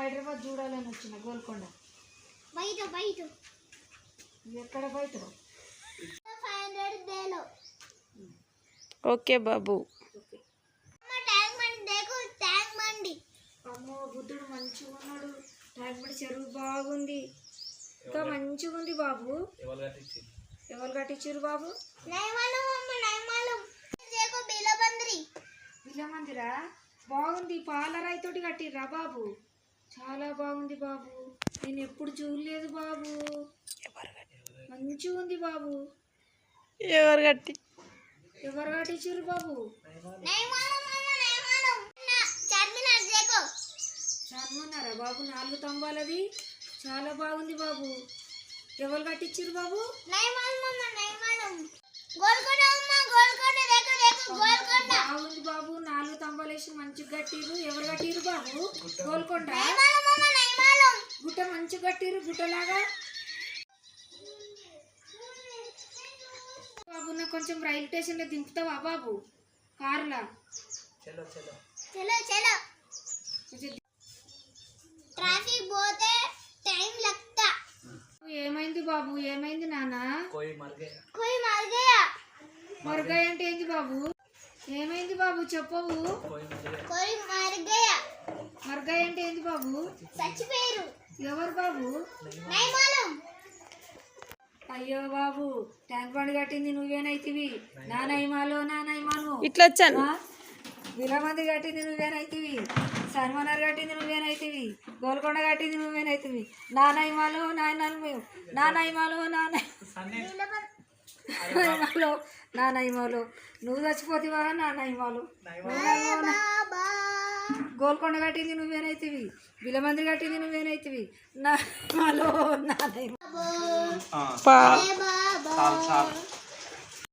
హైదరాబాద్ చూడాలని వచ్చిన గోల్కొండ బయట బయట ఎక్కడ బయట 500 దేలో ఓకే బాబు అమ్మ ట్యాంక్ బండి దేకు ట్యాంక్ బండి అమ్మో బుద్ధుడు మంచిగా ఉన్నాడు ట్యాంక్ బండి చెరువు బాగుంది ఇంకా మంచిగా ఉంది బాబు ఎవరు కట్టించారు బాబు నైమాలు అమ్మ నైమాలు దేకు బిలబంద్రి విలమందిరా బాగుంది పాలరాయితోటి కట్టిర్రా బాబు చాలా బాగుంది బాబు నేను ఎప్పుడు చూడలేదు బాబు మంచిగా ఉంది బాబు ఎవరు కట్టించారు బాబు నైమాలు అమ్మ నైమాలు చార్మినార్ దేకు చార్మన్నారా బాబు 4 స్తంభాలది చాలా బాగుంది బాబు ఎవరు కట్టించారు బాబు నైమాలు అమ్మ నైమాలు గోల్కొండ అమ్మ గోల్కొండ దేకు దేకు గోల్కొండ బాగుంది బాబు 4 స్తంభాలు వేసి మంచిగా కట్టిరు ఎవరు కట్టిరు బాబు గోల్కొండ నైమాలు అమ్మ నైమాలు గుట్ట మంచిగా కట్టిరు గుట్టలాగా బాబు నాకు కొంచెం రైలు స్టేషన్లో దింపుతావా బాబు కార్లా చలో చలో కొంచెం ट्रैफिक बहुत है टाइम लगता ఏమైంది బాబు ఏమైంది నాన్న कोई मर गया మరగాయ అంటే ఏంది బాబు ఏమైంది బాబు చెప్పవు कोई मर गया మరగాయ అంటే ఏంది బాబు చచ్చిపోయారు ఎవరు బాబు नहीं मालूम అయ్యో బాబు ట్యాంక్ బండ్ కట్టింది నువ్వేనైతివి నా నైమాలు ఇట్లా వచ్చాను విలమంది కట్టింది నువ్వేనైతివి సన్మనర్ కట్టింది నువ్వేనైతివి గోల్కొండ కట్టింది నువ్వేనైతివి నా నైమాలు నువ్వు చచ్చిపోతివా నా నైమాలు बाबा గోల్కొండ కట్టింది నువ్వేనైతివి విలమంది కట్టింది నువ్వేనైతివి నా నైమాలు बाबा